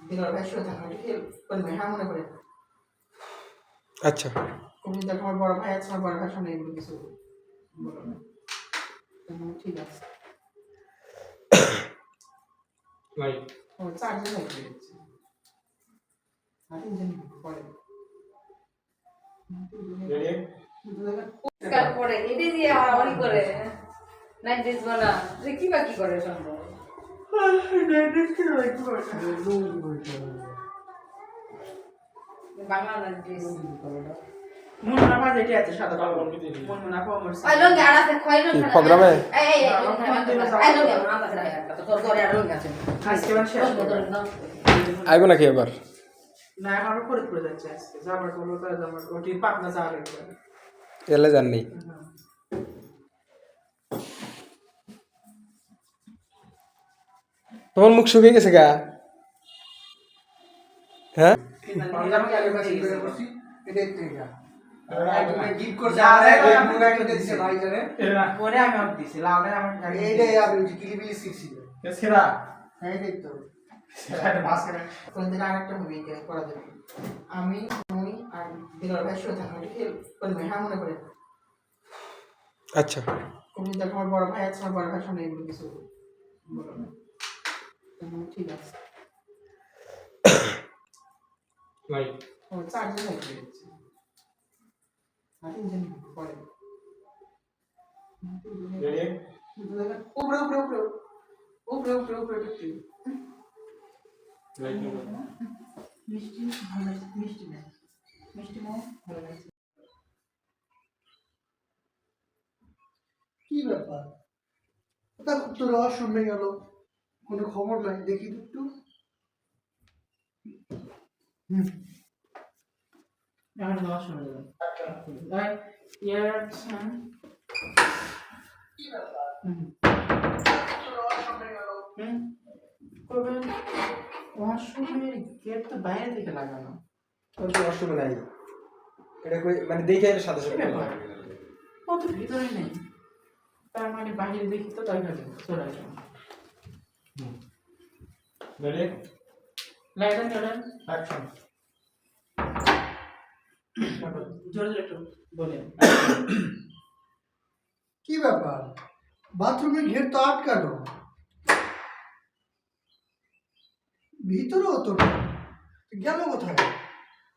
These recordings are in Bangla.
দিনের ভাই শুয়ে থাকা খেল কোন ভাই হ্যাঁ মনে করে আচ্ছা তুমি দেখো আমার বড় ভাই আছে, আমার বড় ভাই সামনে এগুলো কিছু বলো না। ঠিক আছে ও চার্জে হয়ে গেছে আর ইঞ্জিন পরে কাল পরে এটি দিয়ে আওয়ারি করে নাইট ড্রেস বানা যে কি বাকি করে সম্ভব বাংলা নাইট ড্রেস মন না বাজে কি আছে সাদা কালো মন না পাও আমার আই লং আর আছে খয়রন কি প্রোগ্রামে এই আই লং আমার কাছে একটা তো তোর আর লং আছে আজকে মানে শেষ আইবো নাকি এবার না এখন আমরা ফরিদপুরে যাচ্ছি আজকে যাবার বলো তো যাবার ওটি পাবনা যাওয়া লাগবে এলে জাননি তোমার মুখ শুকিয়ে গেছে গা হ্যাঁ আমি তুমি আর দিনের ভাই শুয়ে থাকা খেল কোন ভাই হ্যাঁ মনে করে আচ্ছা তুমি দেখো আমার বড় ভাই আছে, আমার বড় ভাই সামনে এগুলো কিছু বলো না। ঠিক আছে ও চার্জে হয়ে গেছে আর ইঞ্জিন পরে উপরে উপরে উপরে উপরে উপরে উপরে ঢুকতে মিষ্টি ভালো লাগছে, মিষ্টি না মিষ্টি মো ভালো লাগছে। কি ব্যাপার ওটা তো রস শুনে গেল, কোনো খবর নাই, দেখি একটু। এখন দেওয়া শুনে যাবেন ইয়ার কি ব্যাপার তো রস শুনে গেল। করবেন ওয়াশরুমের গেট তো বাইরে থেকে লাগানো অসুবিধা নাই এটা মানে দেখে সাথে সাথে কত ভিতরে নেই, তার মানে বাইরে দেখি তো তাই ভাবে চলে আসে লাইটেন চলেন অ্যাকশন জোরে জোরে একটু বলেন কি ব্যাপার বাথরুমের ঘের তো আটকানো, ভিতরেও তো না। গেল কোথায়?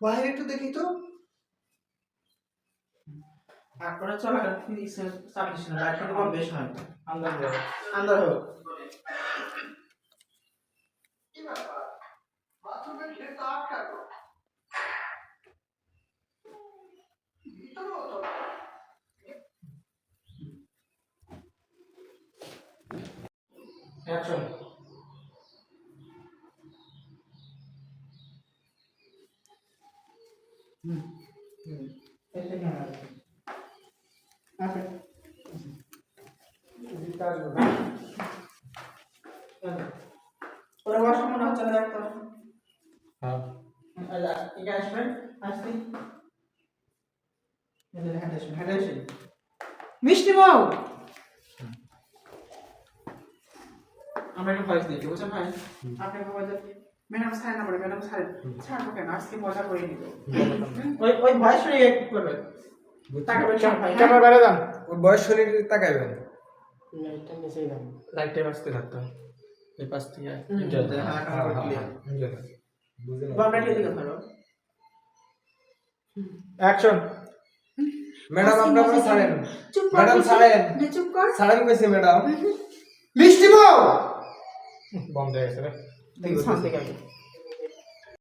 বাইরে একটু দেখি তো। আপনারা চলাকালীন ফিজিক্সের সাবজেক্ট না লাইট কিন্তু কম বেশ হয় আন্দার হোক কি ব্যাপার বাথরুমের ঘের তো আটকানো, ভিতরেও তো না। অ্যাকশন ওরা বসা মনে হচ্ছে না দেখতো হ্যাঁ ঠিক আসবেন আসছি হাঁটাইছি মিষ্টি বউ আমরা একটা ভয়েস দিচ্ছি বুঝছেন ভাই আপনাকে বলতে ম্যাডাম ছাড়েন না বলে ম্যাডাম ছাড়েন ছাড়বো কেন আজকে মজা করে নিব ওই ওই ভয়েস শুনে এক করবে তাকাবেন সব ভাই ক্যামেরা বাইরে যান ওর বয়স শরীর তাকাইবেন লাইটটা নিচেই দাম লাইটের পাশে থাকতে এই পাশ থেকে বুঝলেন আমরা কি দিকে ধরো অ্যাকশন ম্যাডাম আপনারা ছাড়েন চুপ কর ম্যাডাম ছাড়েন চুপ কর ছাড়েন কইছে ম্যাডাম মিষ্টি বউ বন্ধ হয়ে গেছে রে দেখি শান্তি